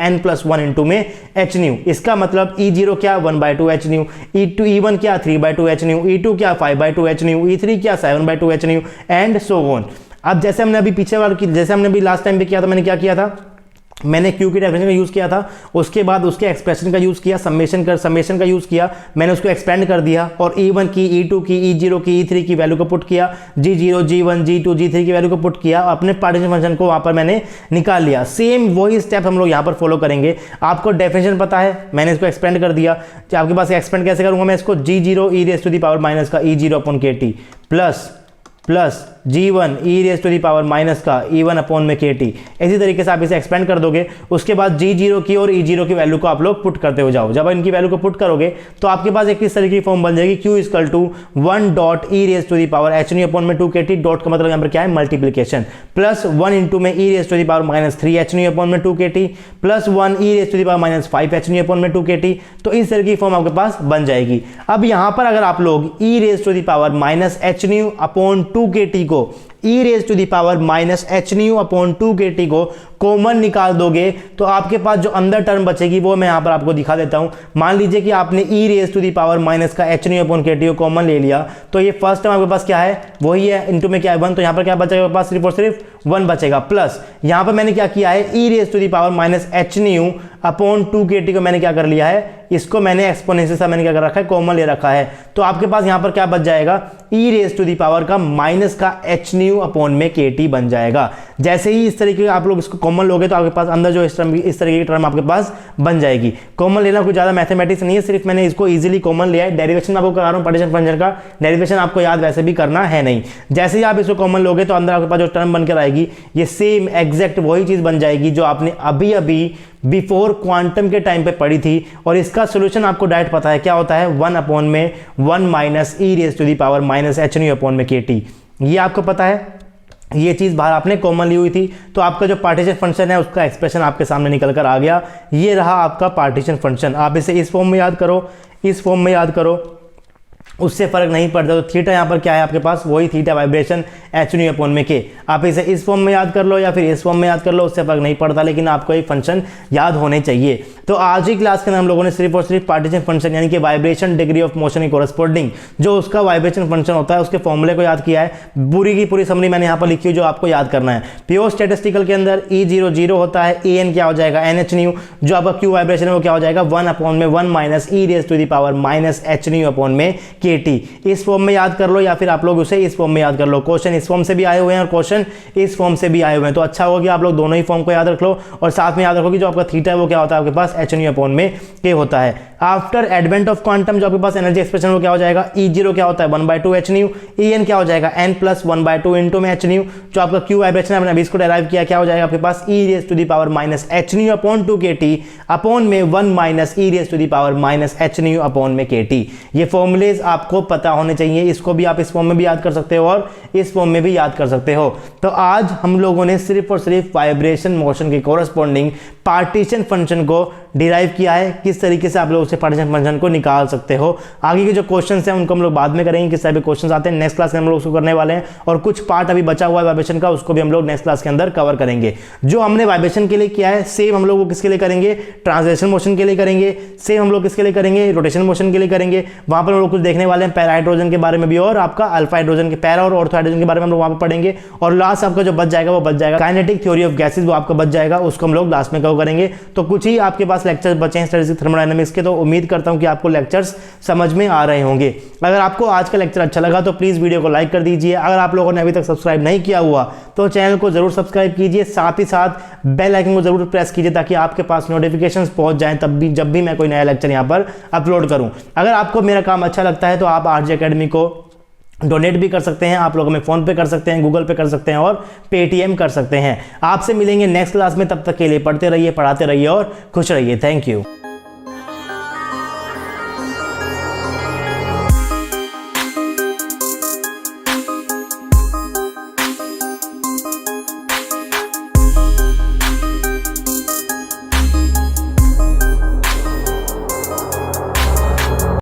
n+1 में hν। इसका मतलब E0 क्या? 1/2 hν, E1 क्या? 3/2 hν, E2 क्या? 5/2 hν, E3 क्या? 7/2 hν एंड सो ऑन। अब जैसे हमने अभी पीछे वाले जैसे हमने अभी लास्ट टाइम भी किया था, मैंने क्या किया था? मैंने Q की डेफिनेशन का यूज किया था, उसके बाद उसके एक्सप्रेशन का यूज किया, समेशन का यूज किया, मैंने उसको एक्सपेंड कर दिया और E1 की, E2 की, E0 की, E3 की वैल्यू को पुट किया, G0, G1, G2, G3 की वैल्यू को पुट किया, अपने पार्टीशन फंक्शन को वहां पर मैंने निकाल लिया। सेम वही स्टेप हम लोग यहाँ पर फॉलो करेंगे। आपको डेफिनेशन पता है, मैंने इसको एक्सपेंड कर दिया। आपके पास एक्सपेंड कैसे करूंगा मैं इसको? G0 e⁻⁻ plus G1 e⁻⁻ इसी तरीके से आप इसे एक्सपेंड कर दोगे। उसके बाद G0 की और E0 की वैल्यू को आप लोग पुट करते हो जाओ। जब इनकी वैल्यू को पुट करोगे तो आपके पास एक इस तरीके की फॉर्म बन जाएगी, Q = 1.e⁻⁻2kT। डॉट का मतलब यहाँ पर क्या है? मल्टीप्लीकेशन। प्लस 1 × में e⁻3hν/2kT प्लस 1 e⁻5hν/2kT। तो इस तरह की फॉर्म आपके पास बन जाएगी। अब यहां पर अगर आप लोग e⁻hν/2kT को e⁻hν/2kT को कॉमन निकाल दोगे तो आपके पास जो अंदर टर्म बचेगी वो मैं यहां पर आपको दिखा देता हूं। मान लीजिए कि आपने e⁻⁻hν को कॉमन ले लिया, तो ये फर्स्ट टर्म आपके पास क्या है? वही है, इनटू में क्या है? 1। तो यहां पर क्या बचेगा आपके पास? सिर्फ और सिर्फ 1 बचेगा। प्लस यहां पर मैंने क्या किया है? e⁻hν/2kT को मैंने क्या कर लिया है? इसको मैंने एक्सपोनेंशियल से मैंने क्या कर रखा है? कॉमन ले रखा है। तो आपके पास यहां पर क्या बच जाएगा? e⁻⁻ का माइनस का hν न्यू अपॉन में के टी बन जाएगा। जैसे ही इस तरीके आप लोग इसको कॉमन लोगे तो आपके पास अंदर जो इस तरीके की टर्म आपके पास बन जाएगी। कॉमन लेना कुछ ज़्यादा मैथमेटिक्स नहीं है, सिर्फ मैंने इसको इजीली कॉमन लिया है। डेरिवेशन आपको करा रहा हूँ पार्टीशन फंक्शन का, डेरिवेशन आपको याद वैसे भी करना है नहीं। जैसे ही आप इसको कॉमन लोगे तो अंदर आपके पास जो टर्म बनकर आएगी ये सेम एग्जैक्ट वही चीज़ बन जाएगी जो आपने अभी अभी बिफोर क्वांटम के टाइम पे पढ़ी थी। और इसका सोल्यूशन आपको डायरेक्ट पता है क्या होता है, 1 अपॉन में 1 minus E raise to the power minus H nu upon में के टी, ये आपको पता है। ये चीज़ बाहर आपने कॉमन ली हुई थी, तो आपका जो पार्टीशन फंक्शन है उसका एक्सप्रेशन आपके सामने निकल कर आ गया। ये रहा आपका पार्टीशन फंक्शन। आप इसे इस फॉर्म में याद करो, इस फॉर्म में याद करो, उससे फर्क नहीं पड़ता। तो थीटा यहाँ पर क्या है आपके पास, वही theta vibration H nu upon में के। आप इसे इस फॉर्म में याद कर लो या फिर इस फॉर्म में याद कर लो, उससे फर्क नहीं पड़ता, लेकिन आपको एक फंक्शन याद होने चाहिए। तो आज ही क्लास के अंदर हम लोगों ने सिर्फ और सिर्फ पार्टीशन फंक्शन यानी कि वाइब्रेशन डिग्री ऑफ मोशन की कोरस्पोंडिंग जो उसका वाइब्रेशन फंक्शन होता है उसके फॉर्मूले को याद किया है। पूरी की पूरी समरी मैंने यहाँ पर लिखी है जो आपको याद करना है। प्योर स्टैटिस्टिकल के अंदर E0 0 होता है, En क्या हो जाएगा NH न्यू, जो आपका Q वाइब्रेशन है वो क्या हो जाएगा 1 अपॉन में 1 minus E raise to the power minus H nu upon में के टी। इस फॉर्म में याद कर लो या फिर आप लोग उसे इस फॉर्म में याद कर लो। क्वेश्चन इस फॉर्म से भी आए हुए हैं और क्वेश्चन इस फॉर्म से भी आए हुए हैं, तो अच्छा होगा कि आप लोग दोनों ही फॉर्म को याद रख लो और साथ में याद रखो कि जो आपका थीटा है वो क्या होता है आपके पास एच न्यू अपॉन में के होता है। आफ्टर एडवेंट ऑफ क्वांटम जो आपके पास एनर्जी एक्सप्रेशन वो क्या हो जाएगा, E0 क्या होता है 1/2 एच न्यू, En क्या हो जाएगा n प्लस 1/2 इंटू में एच न्यू, जो आपका Q वाइब्रेशन है अभी इसको डेराइव किया क्या हो जाएगा आपके पास e raise to the power minus H nu upon 2 K T upon में 1 minus E raise to the power minus H nu upon में के टी। ये फॉर्मूलेज आपको पता होने चाहिए, इसको भी आप इस फॉर्म में भी याद कर सकते हो और इस फॉर्म में भी याद कर सकते हो। तो आज हम लोगों ने सिर्फ और सिर्फ वाइब्रेशन मोशन के कोरस्पोंडिंग पार्टीशन फंक्शन को डिराइव किया है, किस तरीके से आप लोग उसे पार्टीशन फंक्शन को निकाल सकते हो। आगे के जो क्वेश्चंस हैं उनको हम लोग बाद में करेंगे, किस टाइप के क्वेश्चंस आते हैं नेक्स्ट क्लास में हम लोग उसको करने वाले हैं। और कुछ पार्ट अभी बचा हुआ है वाइब्रेशन का, उसको भी हम लोग नेक्स्ट क्लास के अंदर कवर करेंगे। जो हमने वाइब्रेशन के लिए किया है सेम हम लोग वो किसके लिए करेंगे, ट्रांसलेशन मोशन के लिए करेंगे, सेम हम लोग किसके लिए करेंगे, रोटेशन मोशन के लिए करेंगे। वहां पर हम लोग कुछ देखने वाले हैं पैरा हाइड्रोजन के बारे में भी और आपका अल्फा हाइड्रोजन के पैरा और ऑर्थो हाइड्रोजन के बारे में हम लोग वहां पर पढ़ेंगे। और लास्ट आपका जो बच जाएगा वो बच जाएगा काइनेटिक थ्योरी ऑफ गैसेस, वो आपका बच जाएगा, उसको हम लोग लास्ट में कवर करेंगे। तो कुछ ही आपके पास लेक्चर्स बचे हैं स्टैटिस्टिक्स थर्मोडायनामिक्स के, तो उम्मीद करता हूं कि आपको लेक्चर्स समझ में आ रहे होंगे। अगर आपको आज का लेक्चर अच्छा लगा तो प्लीज वीडियो को लाइक कर दीजिए। अगर आप लोगों ने अभी तक सब्सक्राइब नहीं किया हुआ तो चैनल को जरूर सब्सक्राइब कीजिए, साथ ही साथ बेल आइकन को जरूर प्रेस कीजिए ताकि आपके पास नोटिफिकेशंस पहुंच जाएं तब भी जब भी मैं कोई नया लेक्चर यहां पर अपलोड करूं। अगर आपको मेरा काम अच्छा लगता है तो आप आरजे एकेडमी को डोनेट भी कर सकते हैं, आप लोग हमें फोन पे कर सकते हैं, गूगल पे कर सकते हैं और पेटीएम कर सकते हैं। आपसे मिलेंगे नेक्स्ट क्लास में, तब तक के लिए पढ़ते रहिए, पढ़ाते रहिए और खुश रहिए। Thank you.